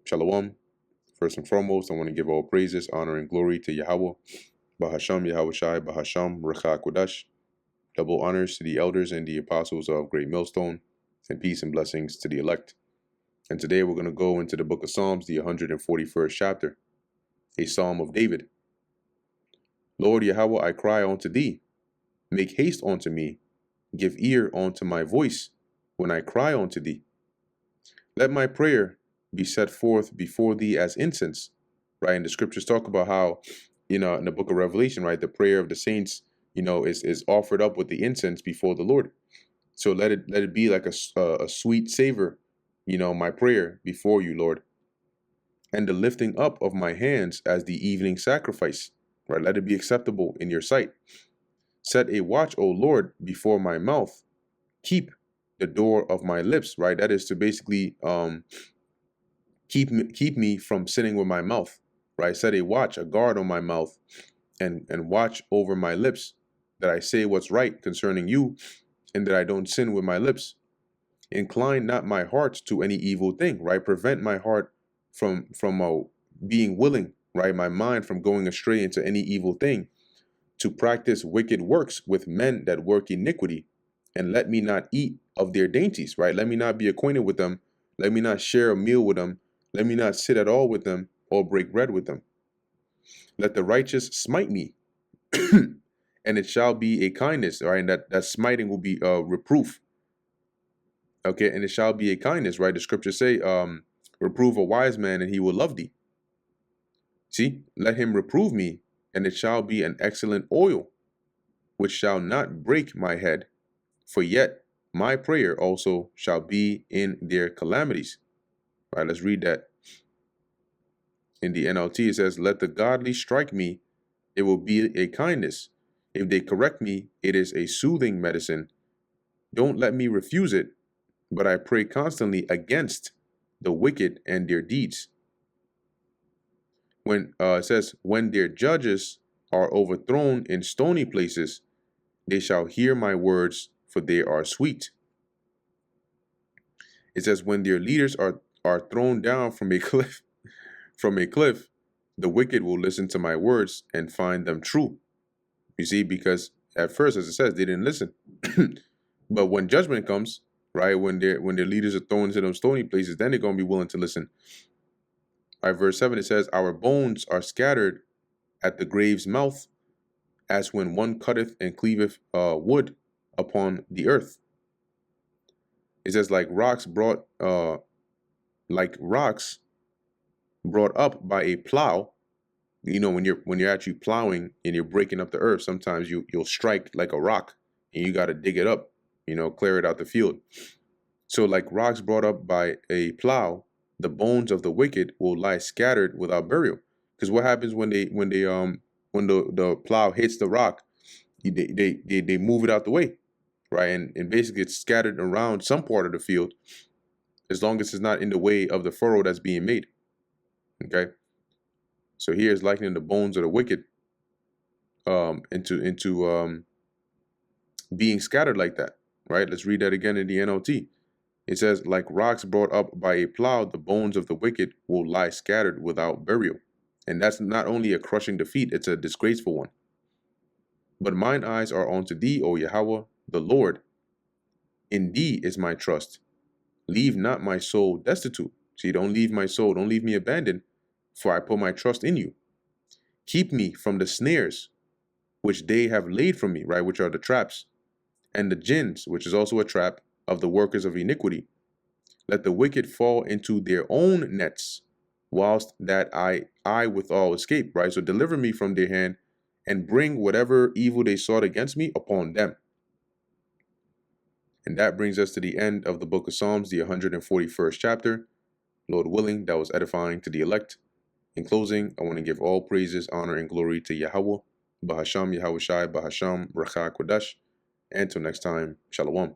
Shalom. First and foremost, I want to give all praises, honor, and glory to Yahweh, Bahasham Yahweh Shai, Bahasham Recha Kodash. Double honors to the elders and the apostles of Great Millstone, and peace and blessings to the elect. And today we're going to go into the book of Psalms, the 141st chapter, a psalm of David. Lord Yahweh, I cry unto thee. Make haste unto me. Give ear unto my voice when I cry unto thee. Let my prayer be set forth before thee as incense, right? And the scriptures talk about how, in the book of Revelation, right, the prayer of the saints, is offered up with the incense before the Lord. So let it be like a sweet savor, my prayer before you, Lord. And the lifting up of my hands as the evening sacrifice, right? Let it be acceptable in your sight. Set a watch, O Lord, before my mouth. Keep the door of my lips, right? That is to basically keep me from sinning with my mouth, right? Set a watch, a guard on my mouth, and watch over my lips, that I say what's right concerning you, and that I don't sin with my lips. Incline not my heart to any evil thing, right? Prevent my heart from being willing, right? My mind from going astray into any evil thing, to practice wicked works with men that work iniquity, and let me not eat of their dainties, right? Let me not be acquainted with them. Let me not share a meal with them. Let me not sit at all with them or break bread with them. Let the righteous smite me, and it shall be a kindness, right? And that smiting will be reproof. Okay, and it shall be a kindness, right? The scriptures say, reprove a wise man and he will love thee. See, let him reprove me, and it shall be an excellent oil, which shall not break my head, for yet my prayer also shall be in their calamities. All right, let's read that. In the NLT, it says, let the godly strike me, it will be a kindness. If they correct me, it is a soothing medicine. Don't let me refuse it, but I pray constantly against the wicked and their deeds. When it says, when their judges are overthrown in stony places, they shall hear my words, for they are sweet. It says, when their leaders are thrown down from a cliff, the wicked will listen to my words and find them true. You see, because at first, as it says, they didn't listen. But when judgment comes, right, when their leaders are thrown into those stony places, then they're going to be willing to listen. All right, verse 7, it says, our bones are scattered at the grave's mouth, as when one cutteth and cleaveth wood upon the earth. It says, like rocks brought up by a plow. When you're actually plowing and you're breaking up the earth, sometimes you'll strike like a rock and you got to dig it up, clear it out the field. So like rocks brought up by a plow, the bones of the wicked will lie scattered without burial. Because what happens when the plow hits the rock, they move it out the way, right? And basically it's scattered around some part of the field, as long as it's not in the way of the furrow that's being made. Okay. So here is likening the bones of the wicked into being scattered like that, right? Let's read that again in the NLT. It says, like rocks brought up by a plow, the bones of the wicked will lie scattered without burial. And that's not only a crushing defeat, it's a disgraceful one. But mine eyes are unto thee, O Yahweh, the Lord. In thee is my trust. Leave not my soul destitute. See, don't leave my soul, don't leave me abandoned, for I put my trust in you. Keep me from the snares which they have laid for me, right, which are the traps, and the gins, which is also a trap of the workers of iniquity. Let the wicked fall into their own nets, whilst that I withal escape, right? So deliver me from their hand, and bring whatever evil they sought against me upon them. And that brings us to the end of the book of Psalms, the 141st chapter. Lord willing, that was edifying to the elect. In closing, I want to give all praises, honor, and glory to Yahweh, Bahasham Yahweh Shai, Bahasham Recha Kodash. And until next time, Shalom.